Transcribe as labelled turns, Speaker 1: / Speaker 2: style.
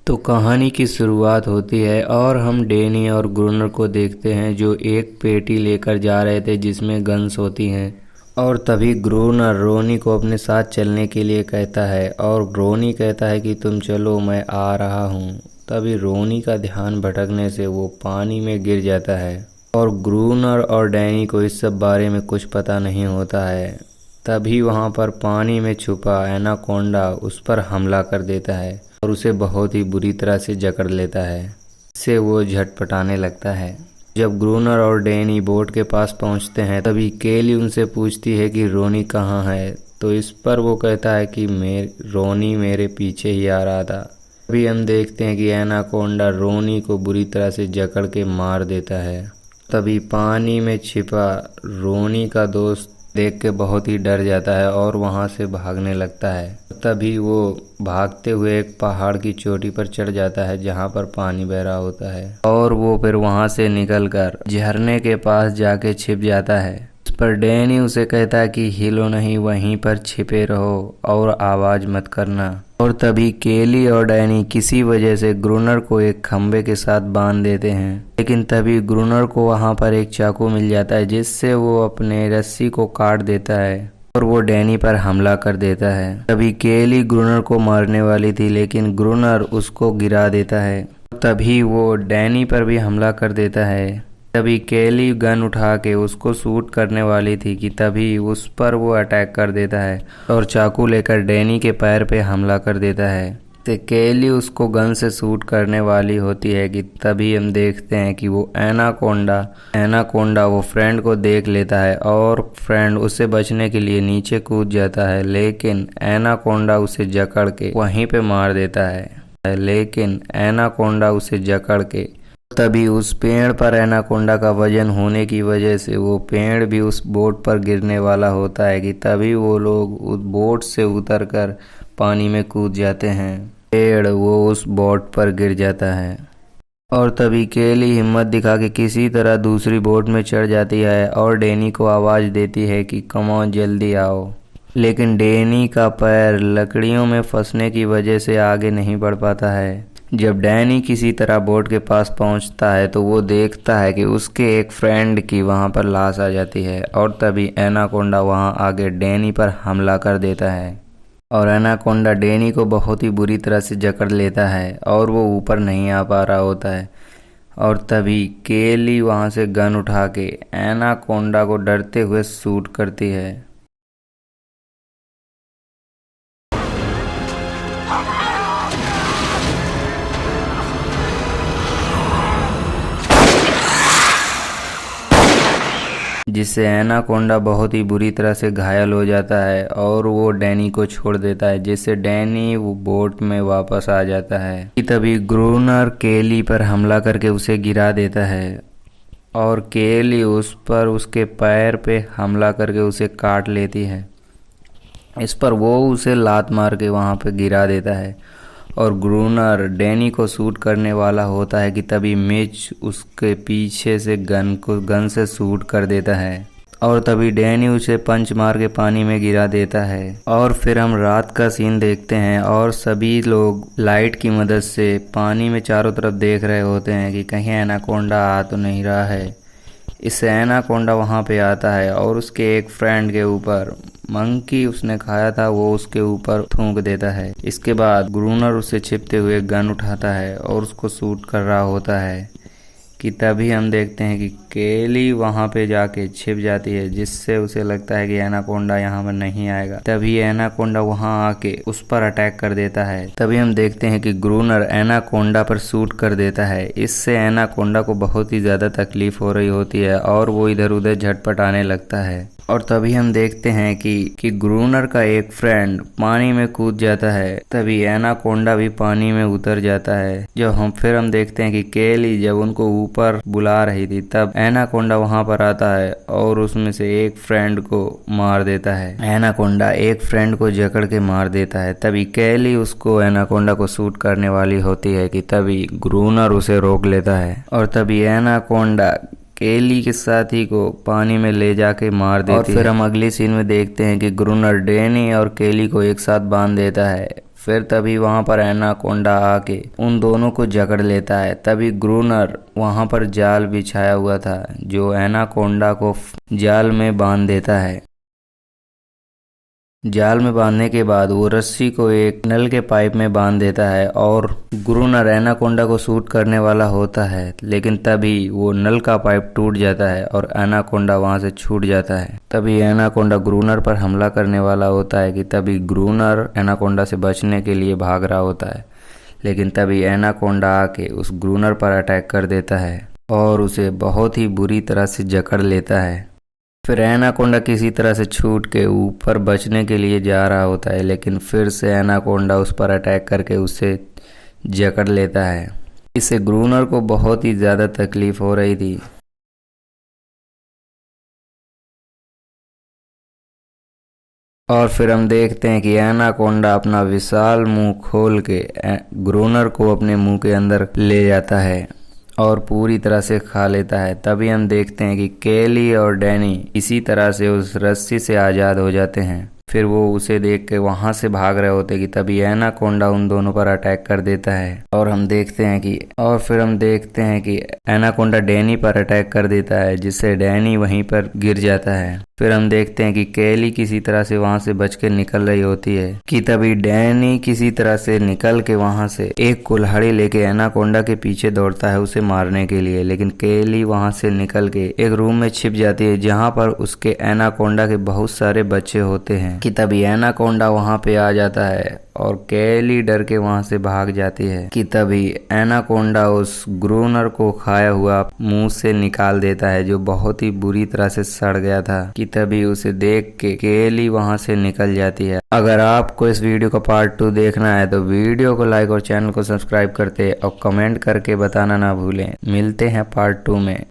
Speaker 1: तो कहानी की शुरुआत होती है और हम डैनी और ग्रूनर को देखते हैं जो एक पेटी लेकर जा रहे थे जिसमें गन्स होती हैं। और तभी ग्रूनर रोनी को अपने साथ चलने के लिए कहता है और रोनी कहता है कि तुम चलो, मैं आ रहा हूँ। तभी रोनी का ध्यान भटकने से वो पानी में गिर जाता है और ग्रूनर और डैनी को इस सब बारे में कुछ पता नहीं होता है। तभी वहाँ पर पानी में छुपा एनाकोंडा उस पर हमला कर देता है और उसे बहुत ही बुरी तरह से जकड़ लेता है। इससे वो झटपटाने लगता है। जब ग्रूनर और डैनी बोट के पास पहुंचते हैं तभी केली उनसे पूछती है कि रोनी कहाँ है। तो इस पर वो कहता है कि रोनी मेरे पीछे ही आ रहा था। तभी हम देखते हैं कि एनाकोंडा रोनी को बुरी तरह से जकड़ के मार देता है। तभी पानी में छिपा रोनी का दोस्त देख के बहुत ही डर जाता है और वहां से भागने लगता है। तभी वो भागते हुए एक पहाड़ की चोटी पर चढ़ जाता है जहां पर पानी बह रहा होता है और वो फिर वहां से निकलकर झरने के पास जाके छिप जाता है। इस पर डैनी उसे कहता है कि हिलो नहीं, वहीं पर छिपे रहो और आवाज मत करना। और तभी केली और डैनी किसी वजह से ग्रूनर को एक खंबे के साथ बांध देते हैं, लेकिन तभी ग्रूनर को वहां पर एक चाकू मिल जाता है जिससे वो अपने रस्सी को काट देता है और वो डैनी पर हमला कर देता है। तभी केली ग्रूनर को मारने वाली थी लेकिन ग्रूनर उसको गिरा देता है। तभी वो डैनी पर भी हमला कर देता है। तभी केली गन उठा के उसको शूट करने वाली थी कि तभी उस पर वो अटैक कर देता है और चाकू लेकर डैनी के पैर पे हमला कर देता है। तो केली उसको गन से शूट करने वाली होती है कि तभी हम देखते हैं कि वो एनाकोंडा वो फ्रेंड को देख लेता है और फ्रेंड उससे बचने के लिए नीचे कूद जाता है, लेकिन एनाकोंडा उसे जकड़ के वहीं पे मार देता है। तभी उस पेड़ पर एनाकोंडा का वजन होने की वजह से वो पेड़ भी उस बोट पर गिरने वाला होता है कि तभी वो लोग उस बोट से उतरकर पानी में कूद जाते हैं। पेड़ वो उस बोट पर गिर जाता है और तभी केली हिम्मत दिखा के किसी तरह दूसरी बोट में चढ़ जाती है और डैनी को आवाज देती है कि कम ऑन जल्दी आओ। लेकिन डैनी का पैर लकड़ियों में फंसने की वजह से आगे नहीं बढ़ पाता है। जब डैनी किसी तरह बोट के पास पहुंचता है तो वो देखता है कि उसके एक फ्रेंड की वहां पर लाश आ जाती है और तभी एनाकोंडा वहां आगे डैनी पर हमला कर देता है और एनाकोंडा डैनी को बहुत ही बुरी तरह से जकड़ लेता है और वो ऊपर नहीं आ पा रहा होता है। और तभी केली वहां से गन उठा के एनाकोंडा को डरते हुए शूट करती है। जिससे एनाकोंडा बहुत ही बुरी तरह से घायल हो जाता है और वो डैनी को छोड़ देता है, जिससे डैनी वो बोट में वापस आ जाता है। तभी ग्रूनर केली पर हमला करके उसे गिरा देता है और केली उस पर उसके पैर पे हमला करके उसे काट लेती है। इस पर वो उसे लात मार के वहां पे गिरा देता है और ग्रूनर डैनी को शूट करने वाला होता है कि तभी मिच उसके पीछे से गन से शूट कर देता है और तभी डैनी उसे पंच मार के पानी में गिरा देता है। और फिर हम रात का सीन देखते हैं और सभी लोग लाइट की मदद से पानी में चारों तरफ देख रहे होते हैं कि कहीं एनाकोंडा आ तो नहीं रहा है। इससे एनाकोंडा वहां पे आता है और उसके एक फ्रेंड के ऊपर मंकी उसने खाया था वो उसके ऊपर थूक देता है। इसके बाद ग्रूनर उसे छिपते हुए गन उठाता है और उसको शूट कर रहा होता है कि तभी हम देखते हैं कि केली वहां पे जाके छिप जाती है, जिससे उसे लगता है कि एनाकोंडा यहाँ पर नहीं आएगा। तभी एनाकोंडा वहां आके उस पर अटैक कर देता है। तभी हम देखते हैं कि ग्रूनर एनाकोंडा पर शूट कर देता है। इससे एनाकोंडा को बहुत ही ज्यादा तकलीफ हो रही होती है और वो इधर उधर झटपटाने लगता है। और तभी हम देखते हैं कि ग्रूनर का एक फ्रेंड पानी में कूद जाता है। तभी एनाकोंडा भी पानी में उतर जाता है। फिर हम देखते हैं कि केली जब उनको ऊपर बुला रही थी तब एनाकोंडा वहां पर आता है और उसमें से एक फ्रेंड को मार देता है। एनाकोंडा एक फ्रेंड को जकड़ के मार देता है। तभी केली उसको एनाकोंडा को शूट करने वाली होती है कि तभी ग्रूनर उसे रोक लेता है और तभी एनाकोंडा केली के साथी को पानी में ले जाके मार देती है। और फिर हम अगली सीन में देखते हैं कि ग्रूनर डैनी और केली को एक साथ बांध देता है। फिर तभी वहां पर एनाकोंडा आके उन दोनों को जकड़ लेता है। तभी ग्रूनर वहां पर जाल बिछाया हुआ था जो एनाकोंडा को जाल में बांध देता है। जाल में बांधने के बाद वो रस्सी को एक नल के पाइप में बांध देता है और ग्रूनर एनाकोंडा को शूट करने वाला होता है, लेकिन तभी वो नल का पाइप टूट जाता है और एनाकोंडा वहां से छूट जाता है। तभी एनाकोंडा ग्रूनर पर हमला करने वाला होता है कि तभी ग्रूनर एनाकोंडा से बचने के लिए भाग रहा होता है, लेकिन तभी एनाकोंडा आके उस ग्रूनर पर अटैक कर देता है और उसे बहुत ही बुरी तरह से जकड़ लेता है। फिर एनाकोंडा किसी तरह से छूट के ऊपर बचने के लिए जा रहा होता है, लेकिन फिर से एनाकोंडा उस पर अटैक करके उसे जकड़ लेता है। इससे ग्रूनर को बहुत ही ज़्यादा तकलीफ हो रही थी। और फिर हम देखते हैं कि एनाकोंडा अपना विशाल मुंह खोल के ग्रूनर को अपने मुंह के अंदर ले जाता है और पूरी तरह से खा लेता है। तभी हम देखते हैं कि केली और डैनी इसी तरह से उस रस्सी से आज़ाद हो जाते हैं। फिर वो उसे देख के वहां से भाग रहे होते कि तभी एनाकोंडा उन दोनों पर अटैक कर देता है और हम देखते हैं कि एनाकोंडा डैनी पर अटैक कर देता है, जिससे डैनी वहीं पर गिर जाता है। फिर हम देखते हैं कि केली किसी तरह से वहां से बच के निकल रही होती है कि तभी डैनी किसी तरह से निकल के वहां से एक कुल्हाड़ी लेके एनाकोंडा के पीछे दौड़ता है उसे मारने के लिए, लेकिन केली वहां से निकल के एक रूम में छिप जाती है जहां पर उसके एनाकोंडा के बहुत सारे बच्चे होते हैं कि तभी एनाकोंडा वहां पे आ जाता है और केली डर के वहां से भाग जाती है कि तभी एनाकोंडा उस ग्रूनर को खाया हुआ मुंह से निकाल देता है जो बहुत ही बुरी तरह से सड़ गया था कि तभी उसे देख के केली वहां से निकल जाती है। अगर आपको इस वीडियो का पार्ट 2 देखना है तो वीडियो को लाइक और चैनल को सब्सक्राइब करते और कमेंट करके बताना ना भूलें। मिलते हैं पार्ट 2 में।